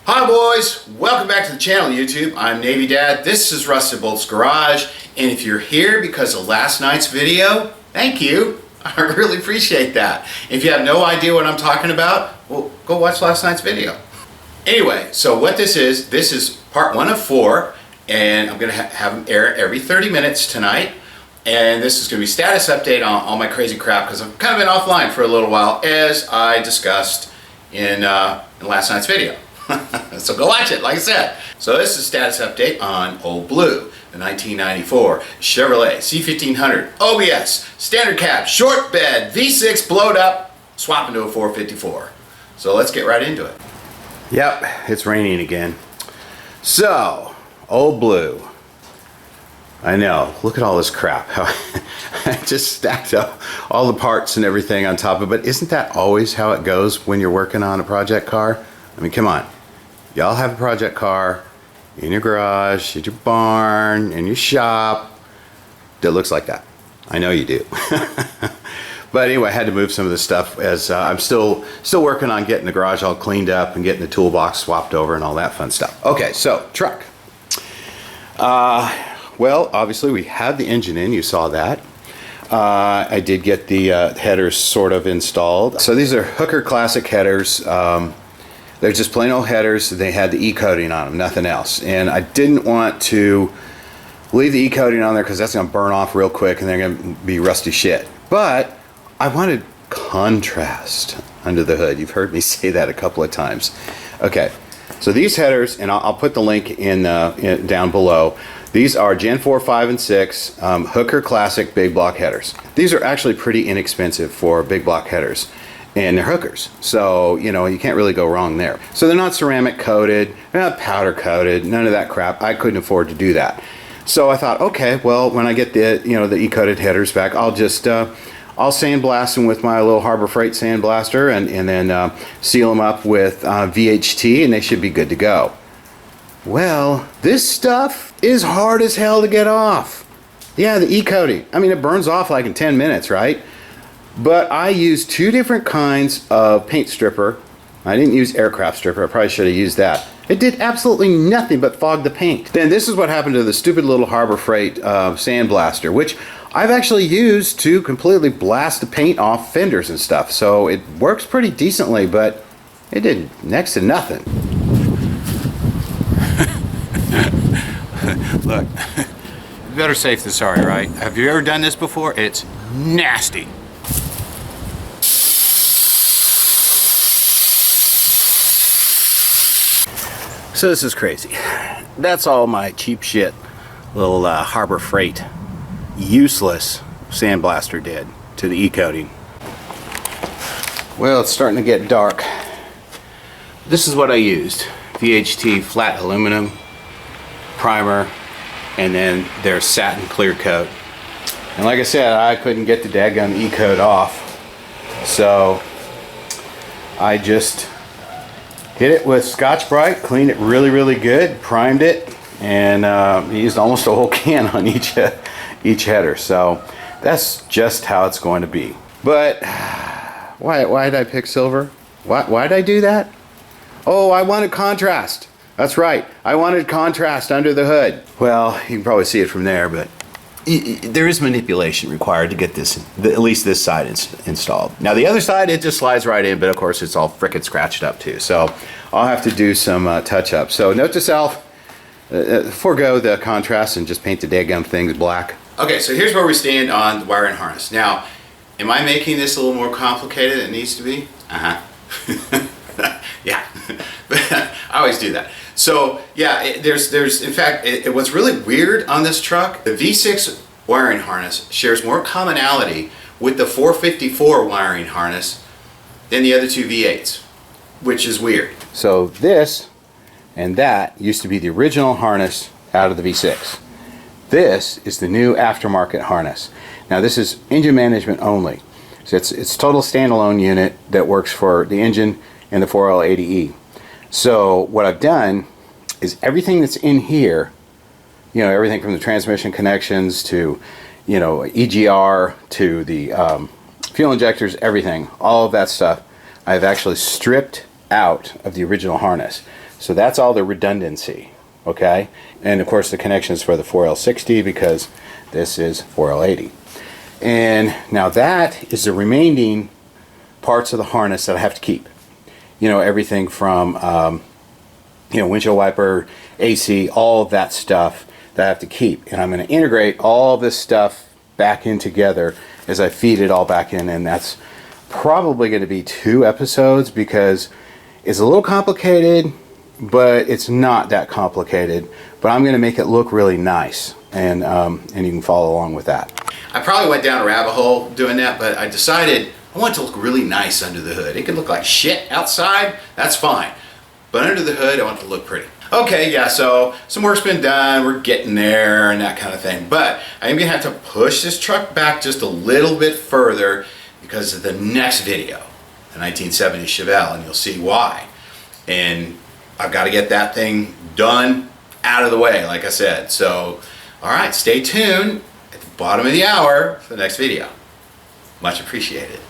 Hi boys, welcome back to the channel YouTube. I'm Navy Dad, this is Rusted Bolts Garage, and if you're here because of last night's video, thank you. I really appreciate that. If you have no idea what I'm talking about, well, go watch last night's video. Anyway, so what this is part 1 of 4, and I'm going to have them air every 30 minutes tonight. And this is going to be status update on all my crazy crap because I've kind of been offline for a little while, as I discussed in last night's video. So go watch it, like I said. So this is status update on Old Blue, the 1994 Chevrolet C1500 OBS, standard cab, short bed, V6 blowed up, swapping to a 454. So let's get right into it. Yep, it's raining again. So, Old Blue. I know, look at all this crap. I just stacked up all the parts and everything on top of it. But isn't that always how it goes when you're working on a project car? I mean, come on. Y'all have a project car in your garage, in your barn, in your shop that looks like that. I know you do. But anyway, I had to move some of this stuff as I'm still working on getting the garage all cleaned up and getting the toolbox swapped over and all that fun stuff. Okay, so truck. Well, obviously we had the engine in, you saw that. I did get the headers sort of installed. So these are Hooker Classic headers. They're just plain old headers. They had the E-coating on them, nothing else. And I didn't want to leave the E-coating on there because that's going to burn off real quick and they're going to be rusty shit. But I wanted contrast under the hood. You've heard me say that a couple of times. Okay, so these headers, and I'll put the link in down below. These are Gen 4, 5, and 6 Hooker Classic big block headers. These are actually pretty inexpensive for big block headers. And they're hookers, so you know you can't really go wrong there. So they're not ceramic coated, they're not powder coated, none of that crap. I couldn't afford to do that. So I thought, okay, well, when I get the the E-coated headers back, I'll just I'll sandblast them with my little Harbor Freight sandblaster, and then seal them up with VHT, and they should be good to go. Well, this stuff is hard as hell to get off. Yeah, the E-coating. I mean, it burns off like in 10 minutes, right? But I used 2 different kinds of paint stripper. I didn't use aircraft stripper. I probably should have used that. It did absolutely nothing but fog the paint. Then this is what happened to the stupid little Harbor Freight sandblaster, which I've actually used to completely blast the paint off fenders and stuff. So it works pretty decently, but it did next to nothing. Look, better safe than sorry, right? Have you ever done this before? It's nasty. So this is crazy. That's all my cheap shit little Harbor Freight useless sandblaster did to the E-coating. Well, it's starting to get dark. This is what I used. VHT flat aluminum primer, and then their satin clear coat. And like I said, I couldn't get the daggum E-coat off, so I just hit it with Scotch-Brite, cleaned it really good, primed it, and used almost a whole can on each header. So that's just how it's going to be. But why did I pick silver? Why did I do that? Oh, I wanted contrast. That's right, I wanted contrast under the hood. Well, you can probably see it from there, but there is manipulation required to get this, at least this side installed. Now the other side, it just slides right in, but of course it's all frickin' scratched up too. So I'll have to do some touch up. So note to self, forego the contrast and just paint the daggum things black. Okay, so here's where we stand on the wiring harness. Now, am I making this a little more complicated than it needs to be? Yeah, I always do that. So yeah, there's in fact, what's really weird on this truck, the V6 wiring harness shares more commonality with the 454 wiring harness than the other 2 V8s, which is weird. So this and that used to be the original harness out of the V6. This is the new aftermarket harness. Now this is engine management only. So it's total standalone unit that works for the engine and the 4L80E. So what I've done is everything that's in here, everything from the transmission connections to, EGR to the fuel injectors, everything, all of that stuff, I've actually stripped out of the original harness. So that's all the redundancy, okay? And of course the connections for the 4L60 because this is 4L80. And now that is the remaining parts of the harness that I have to keep. You know, everything from, you know, windshield wiper, AC, all of that stuff that I have to keep. And I'm going to integrate all this stuff back in together as I feed it all back in. And that's probably going to be 2 episodes because it's a little complicated, but it's not that complicated. But I'm going to make it look really nice. And you can follow along with that. I probably went down a rabbit hole doing that, but I decided I want it to look really nice under the hood. It can look like shit outside, that's fine. But under the hood, I want it to look pretty. Okay, yeah, so some work's been done, we're getting there and that kind of thing. But I'm gonna have to push this truck back just a little bit further because of the next video, the 1970 Chevelle, and you'll see why. And I've got to get that thing done out of the way, like I said. So, all right, stay tuned at the bottom of the hour for the next video. Much appreciated.